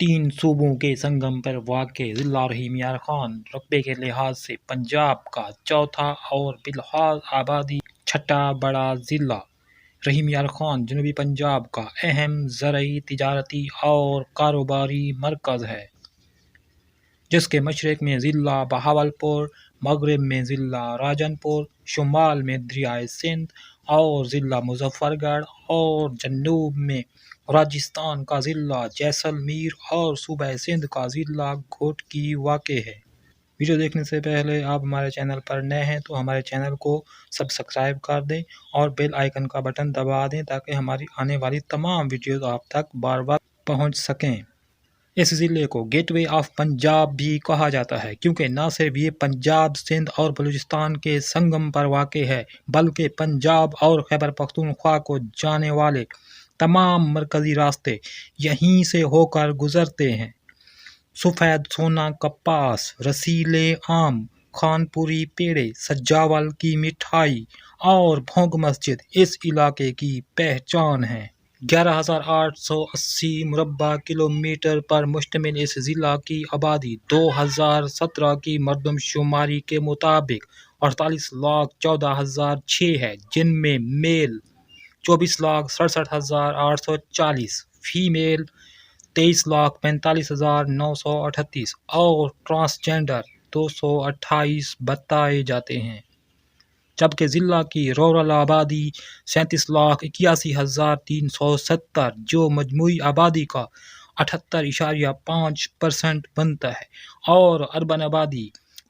تین صوبوں کے سنگم پر واقع ضلع رحیم یار خان رقبے کے لحاظ سے پنجاب کا چوتھا اور بلحاظ آبادی چھٹا بڑا ضلع رحیم یار خان جنوبی پنجاب کا اہم زرعی، تجارتی اور کاروباری مرکز ہے، جس کے مشرق میں ضلع بہاولپور، مغرب میں ضلع راجن پور، شمال میں دریائے سندھ اور ضلع مظفر گڑھ اور جنوب میں راجستھان کا ضلع جیسلمیر اور صوبہ سندھ کا ضلع گھوٹکی واقع ہے۔ ویڈیو دیکھنے سے پہلے آپ ہمارے چینل پر نئے ہیں تو ہمارے چینل کو سبسکرائب کر دیں اور بیل آئیکن کا بٹن دبا دیں تاکہ ہماری آنے والی تمام ویڈیوز آپ تک بار بار پہنچ سکیں۔ اس ضلع کو گیٹ وے آف پنجاب بھی کہا جاتا ہے کیونکہ نہ صرف یہ پنجاب، سندھ اور بلوچستان کے سنگم پر واقع ہے بلکہ پنجاب اور خیبر پختونخوا کو جانے والے تمام مرکزی راستے یہیں سے ہو کر گزرتے ہیں۔ سفید سونا کپاس، رسیلے آم، خانپوری پیڑے، سجاول کی مٹھائی اور بھونگ مسجد اس علاقے کی پہچان ہے۔ 11,880 مربع کلومیٹر پر مشتمل اس ضلع کی آبادی 2017 کی مردم شماری کے مطابق 48,14,006 ہے، جن میں میل 24,67,840، فیمیل 23,45,938 اور ٹرانسجینڈر 228 بتائے جاتے ہیں، جبکہ ضلع کی رورل آبادی 37,81,370 جو مجموعی آبادی کا 78.5% بنتا ہے، اور اربن آبادی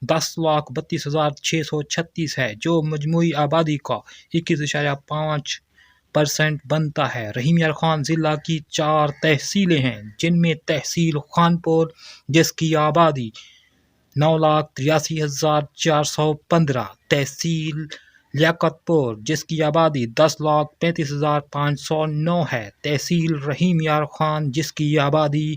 10,32,636 ہے جو مجموعی آبادی کا 21.5% بنتا ہے۔ رحیم یار خان ضلع کی 4 تحصیلیں ہیں، جن میں تحصیل خانپور جس کی آبادی 9,83,415، تحصیل لیاقت پور جس کی آبادی 10,35,509 ہے، تحصیل رحیم یار خان جس کی آبادی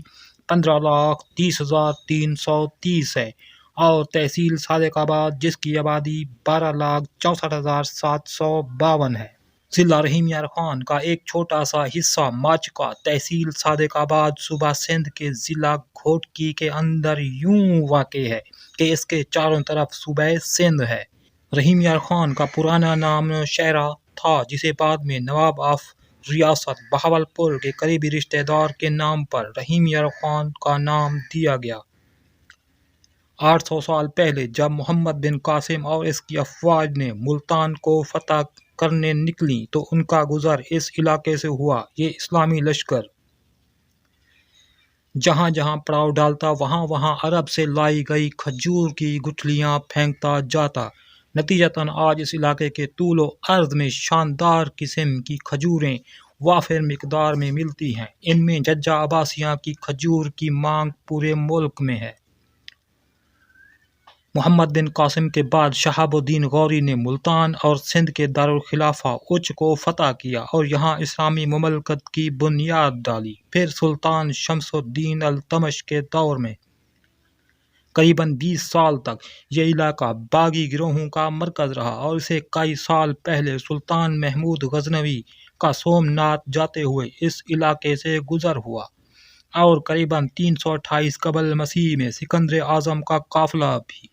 15,30,330 ہے، اور تحصیل صادق آباد جس کی آبادی 12,64,752 ہے۔ ضلع رحیم یار خان کا ایک چھوٹا سا حصہ ماچکا تحصیل صادق آباد صوبہ سندھ کے ضلع گھوٹکی کے اندر یوں واقع ہے کہ اس کے چاروں طرف صوبہ سندھ ہے۔ رحیم یار خان کا پرانا نام نوشہرہ تھا جسے بعد میں نواب آف ریاست بہاولپور کے قریبی رشتہ دار کے نام پر رحیم یار خان کا نام دیا گیا۔ 800 سال پہلے جب محمد بن قاسم اور اس کی افواج نے ملتان کو فتح کرنے نکلیں تو ان کا گزر اس علاقے سے ہوا۔ یہ اسلامی لشکر جہاں جہاں پڑاؤ ڈالتا وہاں وہاں عرب سے لائی گئی کھجور کی گٹھلیاں پھینکتا جاتا۔ نتیجتاً آج اس علاقے کے طول و عرض میں شاندار قسم کی کھجوریں وافر مقدار میں ملتی ہیں۔ ان میں ججہ عباسیہ کی کھجور کی مانگ پورے ملک میں ہے۔ محمد بن قاسم کے بعد شہاب الدین غوری نے ملتان اور سندھ کے دارالخلافہ اچ کو فتح کیا اور یہاں اسلامی مملکت کی بنیاد ڈالی۔ پھر سلطان شمس الدین التمش کے دور میں قریباً 20 سال تک یہ علاقہ باغی گروہوں کا مرکز رہا اور اسے کئی سال پہلے سلطان محمود غزنوی کا سومنات جاتے ہوئے اس علاقے سے گزر ہوا، اور قریباً 328 قبل مسیح میں سکندر اعظم کا قافلہ بھی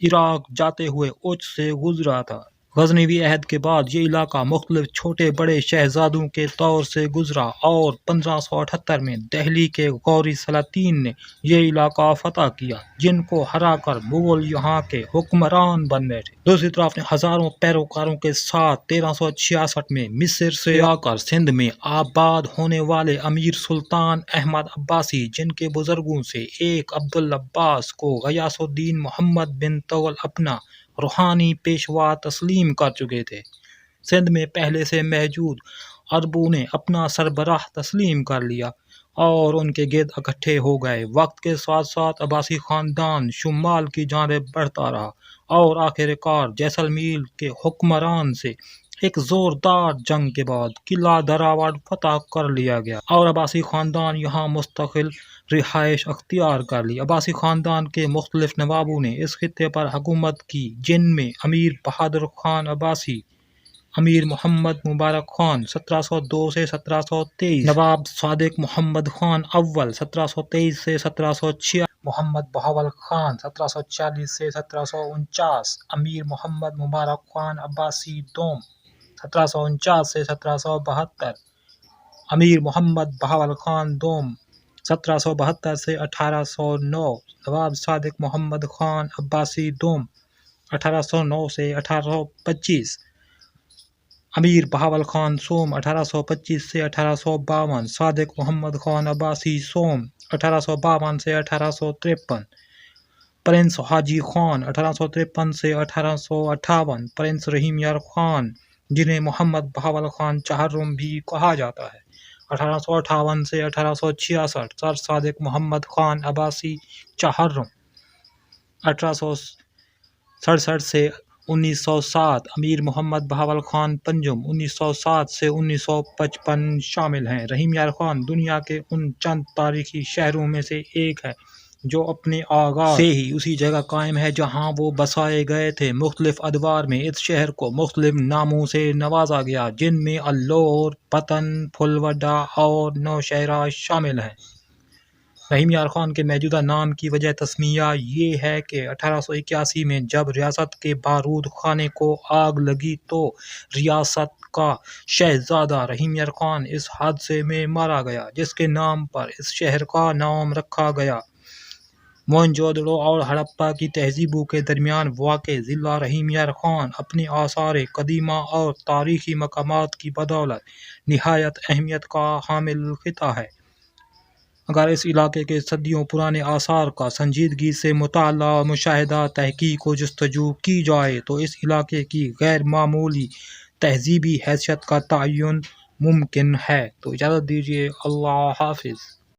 عراق جاتے ہوئے اچ سے گزرا تھا۔ غزنوی عہد کے بعد یہ علاقہ مختلف چھوٹے بڑے شہزادوں کے دور سے گزرا اور 1578 میں دہلی کے غوری سلاطین نے یہ علاقہ فتح کیا، جن کو ہرا کر مغل یہاں کے حکمران بن بیٹھے۔ دوسری طرف نے ہزاروں پیروکاروں کے ساتھ 1366 میں مصر سے آ کر سندھ میں آباد ہونے والے امیر سلطان احمد عباسی، جن کے بزرگوں سے ایک عبدالعباس کو غیاث الدین محمد بن تغلق اپنا روحانی پیشوا تسلیم کر چکے تھے، سندھ میں پہلے سے موجود عربوں نے اپنا سربراہ تسلیم کر لیا اور ان کے گرد اکٹھے ہو گئے۔ وقت کے ساتھ ساتھ عباسی خاندان شمال کی جانب بڑھتا رہا اور آخر کار جیسلمیر کے حکمران سے ایک زوردار جنگ کے بعد قلعہ دراوڑ فتح کر لیا گیا اور عباسی خاندان یہاں مستقل رہائش اختیار کر لی۔ عباسی خاندان کے مختلف نوابوں نے اس خطے پر حکومت کی، جن میں امیر بہادر خان عباسی، امیر محمد مبارک خان 1702 سے 1723، نواب صادق محمد خان اول 1723 سے 1746، محمد بہاول خان 1740 سے 1749، امیر محمد مبارک خان عباسی دوم 1749 سے 1772، امیر محمد بہاول خان دوم 1772 سے 1809، نواب صادق محمد خان عباسی دوم 1809 سے 1825، امیر بہاول خان سوم 1825 سے 1852، صادق محمد خان عباسی سوم 1852 سے 1853، پرنس حاجی خان 1853 سے 1858، پرنس رحیم یار خان جنہیں محمد بہاول خان چہرم بھی کہا جاتا ہے 1858 سے 1866، سر صادق محمد خان عباسی چہرم 1867 سے 1907، امیر محمد بہاول خان پنجم 1907 سے 1955 شامل ہیں۔ رحیم یار خان دنیا کے ان چند تاریخی شہروں میں سے ایک ہے جو اپنے آغاز سے ہی اسی جگہ قائم ہے جہاں وہ بسائے گئے تھے۔ مختلف ادوار میں اس شہر کو مختلف ناموں سے نوازا گیا جن میں الور، پتن، پھلوڈا اور نوشہرہ شامل ہیں۔ رحیم یار خان کے موجودہ نام کی وجہ تسمیہ یہ ہے کہ 1881 میں جب ریاست کے بارود خانے کو آگ لگی تو ریاست کا شہزادہ رحیم یار خان اس حادثے میں مارا گیا جس کے نام پر اس شہر کا نام رکھا گیا۔ موہنجو دڑو اور ہڑپہ کی تہذیبوں کے درمیان واقع ضلع رحیم یار خان اپنے آثار قدیمہ اور تاریخی مقامات کی بدولت نہایت اہمیت کا حامل خطہ ہے۔ اگر اس علاقے کے صدیوں پرانے آثار کا سنجیدگی سے مطالعہ، مشاہدہ، تحقیق و جستجو کی جائے تو اس علاقے کی غیر معمولی تہذیبی حیثیت کا تعین ممکن ہے۔ تو اجازت دیجیے، اللہ حافظ۔